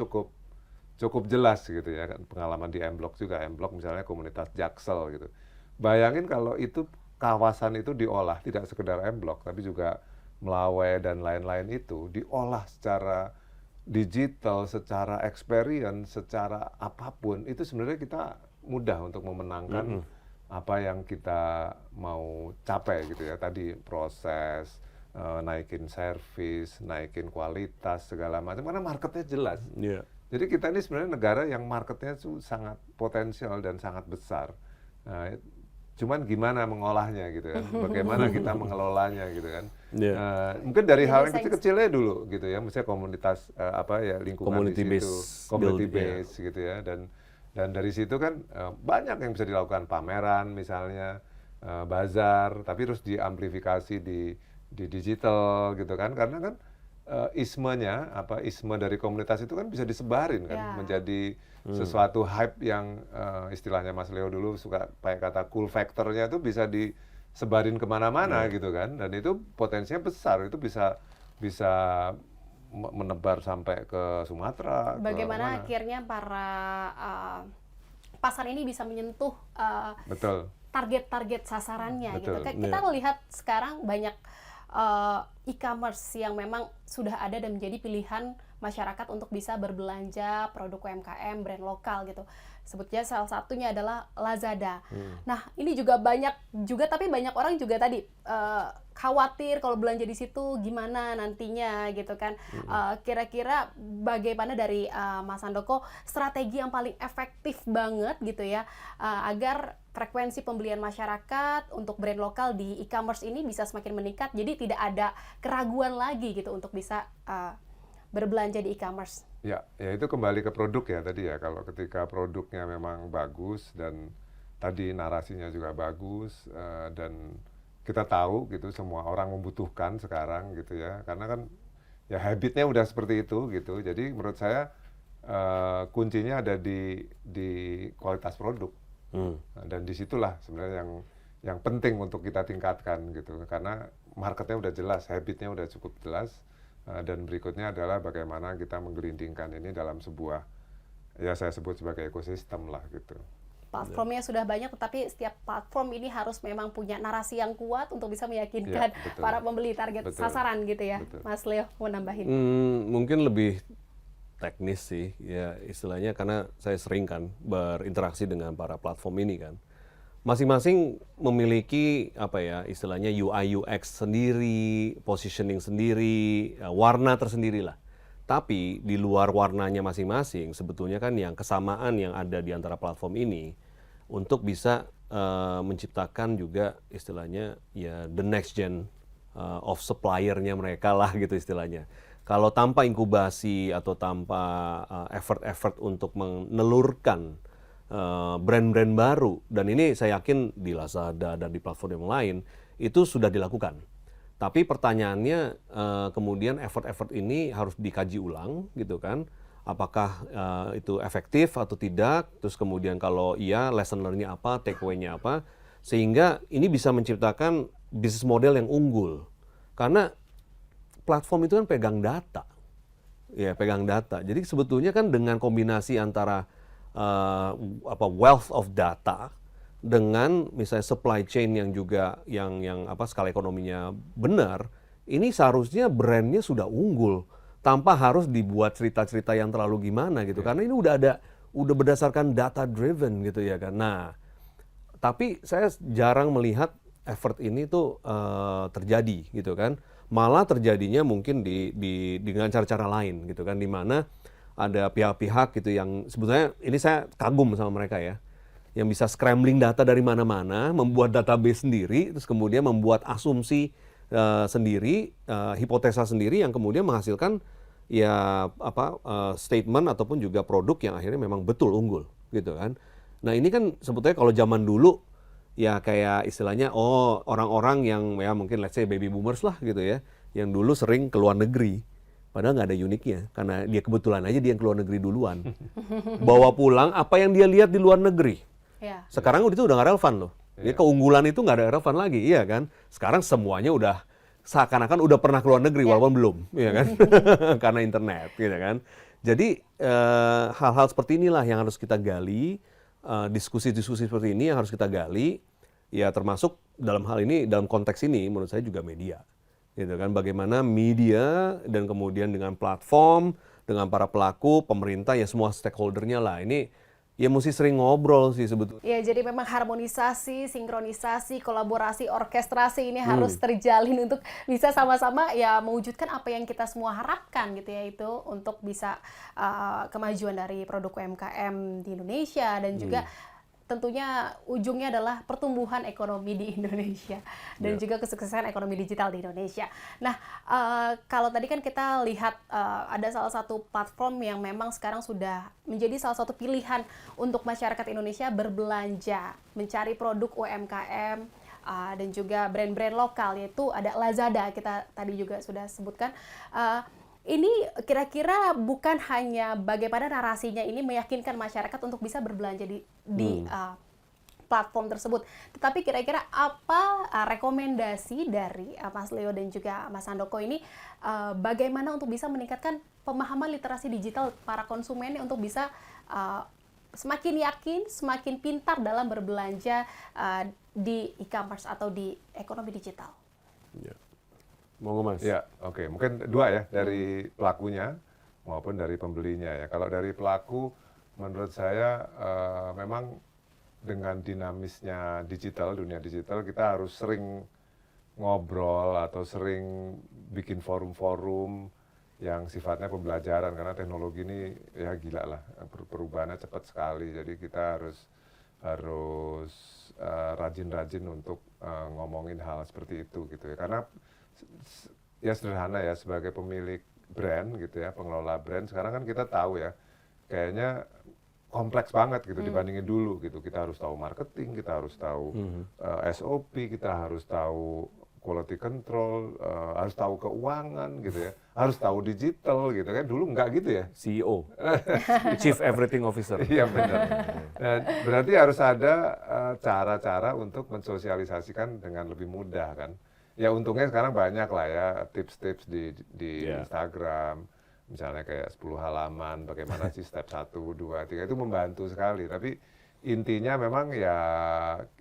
cukup jelas gitu ya. Pengalaman di M-Block juga, M-Block misalnya komunitas Jaksel gitu. Bayangin kalau itu kawasan itu diolah, tidak sekedar M-Block tapi juga Melawai dan lain-lain itu diolah secara digital, secara experience, secara apapun, itu sebenarnya kita mudah untuk memenangkan apa yang kita mau capai gitu ya. Tadi proses, naikin service, naikin kualitas, segala macam, karena marketnya jelas. Yeah. Jadi kita ini sebenarnya negara yang marketnya tuh sangat potensial dan sangat besar. Nah, cuman gimana mengolahnya gitu kan, bagaimana kita mengelolanya gitu kan. Mungkin dari hal yang kecil-kecilnya dulu gitu ya, misalnya komunitas lingkungan community di situ, community base gitu ya, dan dari situ kan banyak yang bisa dilakukan, pameran misalnya, bazar, tapi terus diamplifikasi di digital gitu kan, karena kan isme dari komunitas itu kan bisa disebarin kan, menjadi sesuatu hype yang istilahnya Mas Leo dulu suka pakai kata cool factor-nya itu bisa disebarin kemana-mana gitu kan, dan itu potensinya besar, itu bisa menebar sampai ke Sumatera. Bagaimana akhirnya para pasar ini bisa menyentuh target-target sasarannya. Betul. Gitu. Kita melihat sekarang banyak e-commerce yang memang sudah ada dan menjadi pilihan masyarakat untuk bisa berbelanja produk UMKM, brand lokal gitu. Sebutnya salah satunya adalah Lazada. Nah, ini juga tapi banyak orang juga tadi khawatir kalau belanja di situ gimana nantinya gitu kan. Kira-kira bagaimana dari Mas Handoko strategi yang paling efektif banget gitu ya agar frekuensi pembelian masyarakat untuk brand lokal di e-commerce ini bisa semakin meningkat, jadi tidak ada keraguan lagi gitu untuk bisa berbelanja di e-commerce. Ya itu kembali ke produk ya tadi ya. Kalau ketika produknya memang bagus dan tadi narasinya juga bagus dan kita tahu gitu semua orang membutuhkan sekarang gitu ya, karena kan ya habitnya udah seperti itu gitu. Jadi menurut saya kuncinya ada di kualitas produk. Dan disitulah sebenarnya yang penting untuk kita tingkatkan gitu, karena marketnya udah jelas, habitnya udah cukup jelas, dan berikutnya adalah bagaimana kita menggelindingkan ini dalam sebuah, ya saya sebut sebagai ekosistem lah gitu. Platformnya sudah banyak, tetapi setiap platform ini harus memang punya narasi yang kuat untuk bisa meyakinkan para pembeli target sasaran gitu ya. Mas Leo mau nambahin? Mungkin lebih teknis sih ya istilahnya, karena saya sering kan berinteraksi dengan para platform ini kan, masing-masing memiliki istilahnya UI UX sendiri, positioning sendiri, warna tersendiri lah. Tapi di luar warnanya masing-masing sebetulnya kan yang kesamaan yang ada di antara platform ini untuk bisa menciptakan juga istilahnya ya the next gen of supplier-nya mereka lah gitu istilahnya. Kalau tanpa inkubasi atau tanpa effort untuk menelurkan brand-brand baru, dan ini saya yakin di Lazada dan di platform yang lain itu sudah dilakukan. Tapi pertanyaannya kemudian effort ini harus dikaji ulang gitu kan. Apakah itu efektif atau tidak, terus kemudian kalau iya lesson learn-nya apa, take away-nya apa, sehingga ini bisa menciptakan bisnis model yang unggul. Karena platform itu kan pegang data. Ya, pegang data. Jadi sebetulnya kan dengan kombinasi antara wealth of data dengan misalnya supply chain yang juga yang skala ekonominya benar, ini seharusnya brandnya sudah unggul tanpa harus dibuat cerita-cerita yang terlalu gimana gitu. Karena ini udah berdasarkan data driven gitu ya kan. Nah, tapi saya jarang melihat effort ini tuh terjadi gitu kan. Malah terjadinya mungkin dengan cara-cara lain gitu kan, di mana ada pihak-pihak gitu yang sebetulnya ini saya kagum sama mereka ya, yang bisa scrambling data dari mana-mana, membuat database sendiri, terus kemudian membuat asumsi sendiri, hipotesa sendiri yang kemudian menghasilkan ya statement ataupun juga produk yang akhirnya memang betul unggul gitu kan. Nah ini kan sebetulnya kalau zaman dulu ya kayak istilahnya orang-orang yang ya mungkin let's say baby boomers lah gitu ya, yang dulu sering ke luar negeri. Padahal nggak ada uniknya, karena dia kebetulan aja dia yang keluar negeri duluan. Bawa pulang apa yang dia lihat di luar negeri. Ya. Sekarang itu udah nggak relevan loh. Jadi keunggulan itu nggak ada relevan lagi, iya kan? Sekarang semuanya udah seakan-akan udah pernah keluar negeri walaupun belum, iya kan? Karena internet, gitu kan? Jadi hal-hal seperti inilah yang harus kita gali, diskusi-diskusi seperti ini yang harus kita gali, ya termasuk dalam hal ini, dalam konteks ini menurut saya juga media. Gitu kan, bagaimana media dan kemudian dengan platform, dengan para pelaku, pemerintah, ya semua stakeholdernya lah. Ini ya mesti sering ngobrol sih sebetulnya. Ya, jadi memang harmonisasi, sinkronisasi, kolaborasi, orkestrasi ini harus terjalin untuk bisa sama-sama ya mewujudkan apa yang kita semua harapkan gitu ya, itu untuk bisa kemajuan dari produk UMKM di Indonesia dan juga tentunya ujungnya adalah pertumbuhan ekonomi di Indonesia dan juga kesuksesan ekonomi digital di Indonesia. Nah, kalau tadi kan kita lihat ada salah satu platform yang memang sekarang sudah menjadi salah satu pilihan untuk masyarakat Indonesia berbelanja, mencari produk UMKM dan juga brand-brand lokal, yaitu ada Lazada, kita tadi juga sudah sebutkan. Ini kira-kira bukan hanya bagaimana narasinya ini meyakinkan masyarakat untuk bisa berbelanja di platform tersebut, tetapi kira-kira apa rekomendasi dari Mas Leo dan juga Mas Handoko ini bagaimana untuk bisa meningkatkan pemahaman literasi digital para konsumen untuk bisa semakin yakin, semakin pintar dalam berbelanja di e-commerce atau di ekonomi digital? Ya. Monggo Mas. Ya, oke. Mungkin dua ya, dari pelakunya maupun dari pembelinya ya. Kalau dari pelaku, menurut saya memang dengan dinamisnya digital, dunia digital, kita harus sering ngobrol atau sering bikin forum-forum yang sifatnya pembelajaran, karena teknologi ini ya gila lah, perubahannya cepat sekali. Jadi kita harus rajin-rajin untuk ngomongin hal seperti itu gitu ya. Karena ya sederhana ya, sebagai pemilik brand gitu ya, pengelola brand, sekarang kan kita tahu ya, kayaknya kompleks banget gitu dibandingin dulu gitu. Kita harus tahu marketing, kita harus tahu SOP, kita harus tahu quality control, harus tahu keuangan gitu ya, harus tahu digital gitu kan. Dulu nggak gitu ya. CEO, Chief Everything Officer. Iya benar. Nah, berarti harus ada cara-cara untuk mensosialisasikan dengan lebih mudah kan. Ya untungnya sekarang banyak lah ya tips-tips di Instagram, misalnya kayak 10 halaman, bagaimana sih step 1, 2, 3, itu membantu sekali. Tapi intinya memang ya,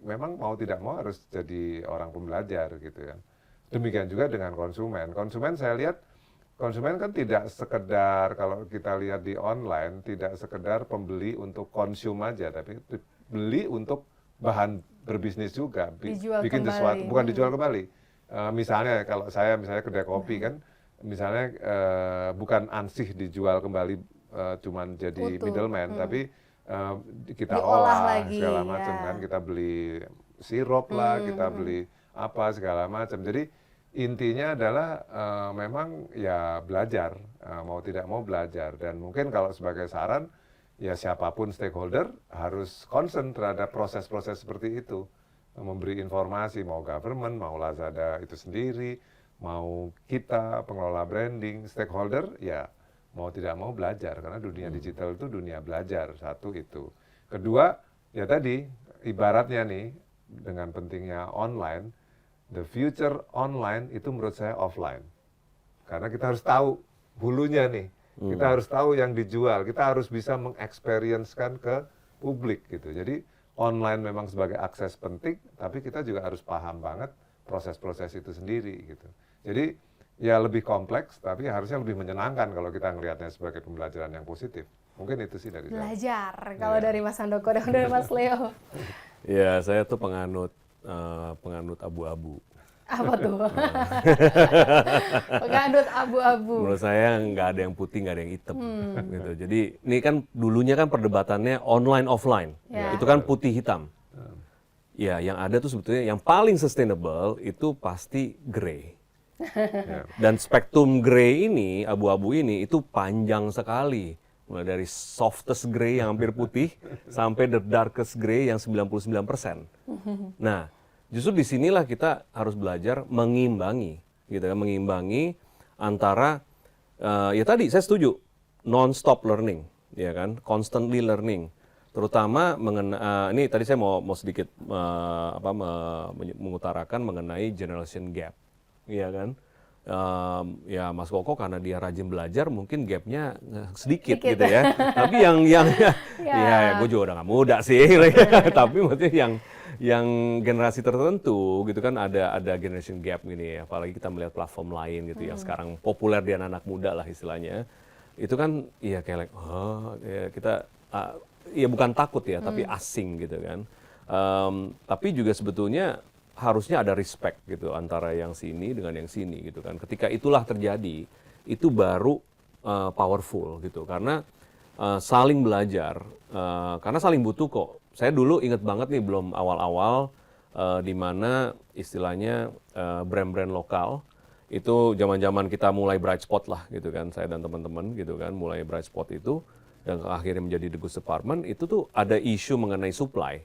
memang mau tidak mau harus jadi orang pembelajar gitu kan. Demikian juga dengan konsumen. Konsumen saya lihat, konsumen kan tidak sekedar, kalau kita lihat di online, tidak sekedar pembeli untuk konsum aja, tapi beli untuk bahan berbisnis juga, bikin sesuatu, bukan dijual kembali. Misalnya kalau saya misalnya kedai kopi kan, misalnya bukan ansih dijual kembali cuman jadi middleman, tapi kita olah lagi, segala macam kan, kita beli sirup lah, kita beli apa segala macam. Jadi intinya adalah memang ya belajar, mau tidak mau belajar. Dan mungkin kalau sebagai saran ya, siapapun stakeholder harus concern terhadap proses-proses seperti itu, memberi informasi, mau government, mau Lazada itu sendiri, mau kita pengelola branding, stakeholder ya mau tidak mau belajar, karena dunia digital itu dunia belajar. Satu itu. Kedua ya tadi, ibaratnya nih dengan pentingnya online, the future online itu menurut saya offline, karena kita harus tahu hulunya nih, kita harus tahu yang dijual, kita harus bisa mengexperience-kan ke publik gitu. Jadi online memang sebagai akses penting, tapi kita juga harus paham banget proses-proses itu sendiri gitu. Jadi ya lebih kompleks, tapi harusnya lebih menyenangkan kalau kita ngelihatnya sebagai pembelajaran yang positif. Mungkin itu sih dari saya. Belajar kalau Iya. dari Mas Handoko dan dari Mas Leo. Ya, saya tuh penganut abu-abu. Apa tuh? Penganut abu-abu. Menurut saya nggak ada yang putih, nggak ada yang hitam, gitu. Jadi ini kan dulunya kan perdebatannya online offline, Ya. itu kan putih hitam. Ya, yang ada tuh sebetulnya yang paling sustainable itu pasti grey. Ya. Dan spektrum grey ini, abu-abu ini itu panjang sekali. Mulai dari softest grey yang hampir putih sampai the darkest grey yang 99%. Nah, justru disinilah kita harus belajar mengimbangi, gitu kan, mengimbangi antara ya tadi saya setuju non-stop learning, ya kan, constantly learning, terutama ini tadi saya mau sedikit mengutarakan mengenai generation gap, ya kan. Ya Mas Koko karena dia rajin belajar mungkin gapnya sedikit gitu ya. Tapi yang ya gue juga udah gak muda sih. Tapi maksudnya yang generasi tertentu gitu kan ada generation gap gini ya. Apalagi kita melihat platform lain gitu yang sekarang populer di anak-anak muda lah istilahnya. Itu kan ya kayak ya kita ya bukan takut ya tapi asing gitu kan. Tapi juga sebetulnya harusnya ada respect gitu antara yang sini dengan yang sini gitu kan. Ketika itulah terjadi, itu baru powerful gitu. Karena saling belajar, karena saling butuh kok. Saya dulu inget banget nih belum awal-awal di mana istilahnya brand-brand lokal itu zaman-zaman kita mulai bright spot lah gitu kan. Saya dan teman-teman gitu kan mulai bright spot itu dan akhirnya menjadi The Good Department itu tuh ada isu mengenai supply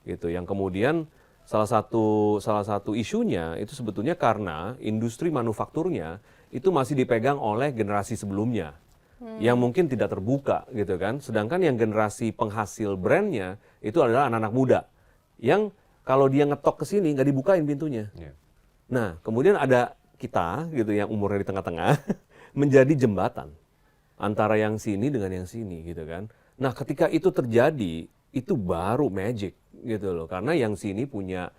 gitu yang kemudian salah satu isunya itu sebetulnya karena industri manufakturnya itu masih dipegang oleh generasi sebelumnya yang mungkin tidak terbuka gitu kan. Sedangkan yang generasi penghasil brandnya itu adalah anak-anak muda yang kalau dia ngetok ke sini nggak dibukain pintunya. Yeah. Nah kemudian ada kita gitu yang umurnya di tengah-tengah menjadi jembatan antara yang sini dengan yang sini gitu kan. Nah ketika itu terjadi itu baru magic gitu loh, karena yang sini punya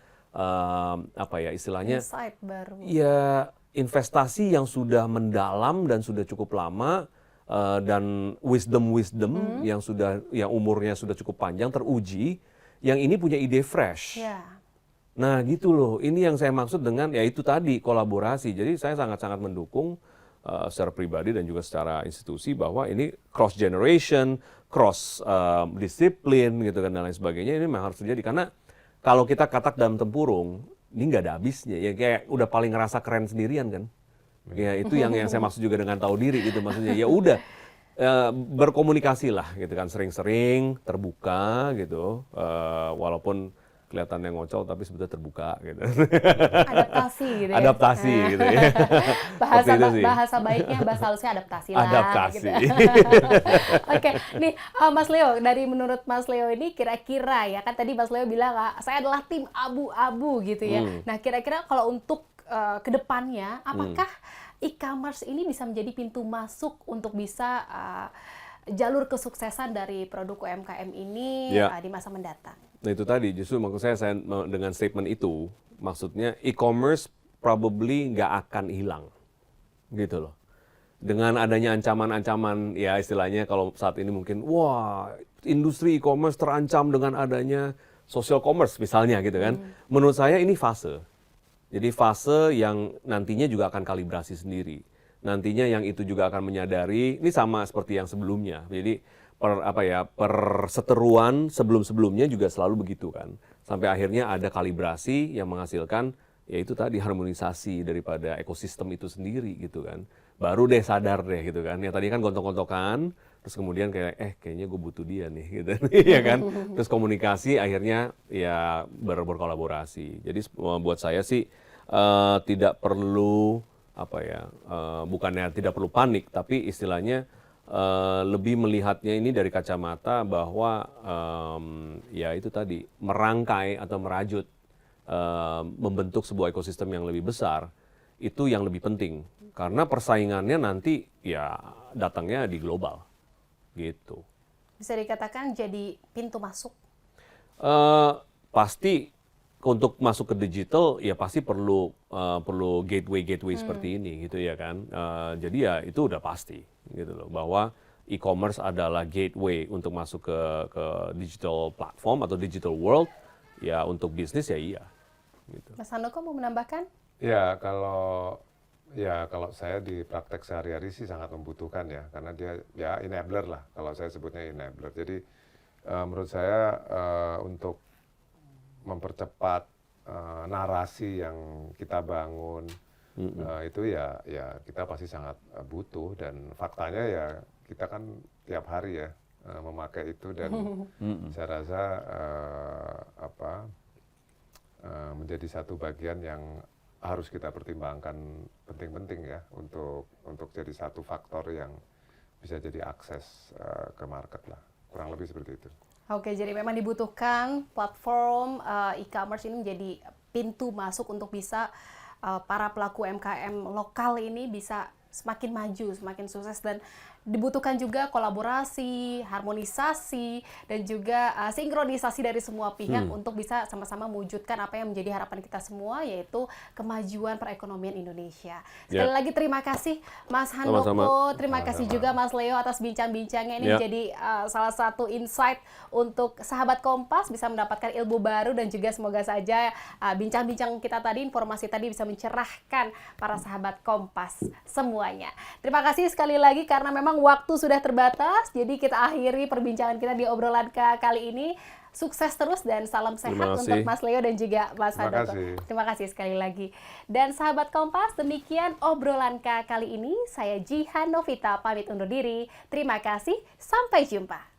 istilahnya Insight baru. ya investasi yang sudah mendalam dan sudah cukup lama dan wisdom yang umurnya sudah cukup panjang teruji, yang ini punya ide fresh. Ya. Nah gitu loh, ini yang saya maksud dengan ya itu tadi kolaborasi. Jadi saya sangat-sangat mendukung secara pribadi dan juga secara institusi bahwa ini cross generation, cross disiplin gitu kan dan lain sebagainya ini memang harus terjadi karena kalau kita katak dalam tempurung ini nggak ada habisnya ya kayak udah paling ngerasa keren sendirian kan ya itu yang saya maksud juga dengan tahu diri gitu maksudnya ya udah berkomunikasi lah gitu kan sering-sering terbuka gitu walaupun kelihatannya ngocol tapi sebetulnya terbuka gitu. Adaptasi gitu ya. Adaptasi gitu ya. bahasa baiknya, bahasa halusnya adaptasi lah. Adaptasi. Gitu. Oke, nih Mas Leo, dari menurut Mas Leo ini kira-kira ya kan tadi Mas Leo bilang saya adalah tim abu-abu gitu ya. Nah kira-kira kalau untuk kedepannya, apakah e-commerce ini bisa menjadi pintu masuk untuk bisa jalur kesuksesan dari produk UMKM ini di masa mendatang? Nah itu tadi, justru maksud saya dengan statement itu, maksudnya e-commerce probably nggak akan hilang, gitu loh. Dengan adanya ancaman-ancaman, ya istilahnya kalau saat ini mungkin, wah industri e-commerce terancam dengan adanya social commerce misalnya gitu kan. Menurut saya ini fase. Jadi fase yang nantinya juga akan kalibrasi sendiri. Nantinya yang itu juga akan menyadari, ini sama seperti yang sebelumnya. Jadi perseteruan sebelum-sebelumnya juga selalu begitu kan. Sampai akhirnya ada kalibrasi yang menghasilkan yaitu tadi harmonisasi daripada ekosistem itu sendiri gitu kan. Baru deh sadar deh gitu kan. Ya tadi kan gontok-gontokan terus kemudian kayaknya gue butuh dia nih gitu. Iya kan. Terus komunikasi akhirnya ya berkolaborasi. Jadi buat saya sih tidak perlu bukannya tidak perlu panik tapi istilahnya lebih melihatnya ini dari kacamata bahwa ya itu tadi merangkai atau merajut membentuk sebuah ekosistem yang lebih besar itu yang lebih penting karena persaingannya nanti ya datangnya di global gitu. Bisa dikatakan jadi pintu masuk? Pasti untuk masuk ke digital ya pasti perlu gateway seperti ini gitu ya kan. Jadi ya itu udah pasti gitu loh, bahwa e-commerce adalah gateway untuk masuk ke digital platform atau digital world. Ya untuk bisnis ya iya. Gitu. Mas Handoko mau menambahkan? Ya kalau saya di praktek sehari-hari sih sangat membutuhkan ya, karena dia ya enabler lah, kalau saya sebutnya enabler. Jadi menurut saya untuk mempercepat narasi yang kita bangun itu ya kita pasti sangat butuh, dan faktanya ya kita kan tiap hari ya memakai itu, dan saya rasa menjadi satu bagian yang harus kita pertimbangkan penting-penting ya, untuk jadi satu faktor yang bisa jadi akses ke market lah, kurang lebih seperti itu. Oke, jadi memang dibutuhkan platform e-commerce ini menjadi pintu masuk untuk bisa para pelaku UMKM lokal ini bisa semakin maju, semakin sukses, dan dibutuhkan juga kolaborasi, harmonisasi, dan juga sinkronisasi dari semua pihak untuk bisa sama-sama mewujudkan apa yang menjadi harapan kita semua, yaitu kemajuan perekonomian Indonesia. Sekali lagi terima kasih Mas Handoko, terima kasih juga Mas Leo atas bincang-bincangnya. Ini menjadi salah satu insight untuk sahabat Kompas, bisa mendapatkan ilmu baru, dan juga semoga saja bincang-bincang kita tadi, informasi tadi bisa mencerahkan para sahabat Kompas semuanya. Terima kasih sekali lagi, karena memang waktu sudah terbatas, jadi kita akhiri perbincangan kita di obrolan kali ini. Sukses terus dan salam sehat untuk Mas Leo dan juga Mas Handoko. Terima kasih sekali lagi. Dan sahabat Kompas, demikian obrolan kali ini. Saya Jihan Novita pamit undur diri. Terima kasih, sampai jumpa.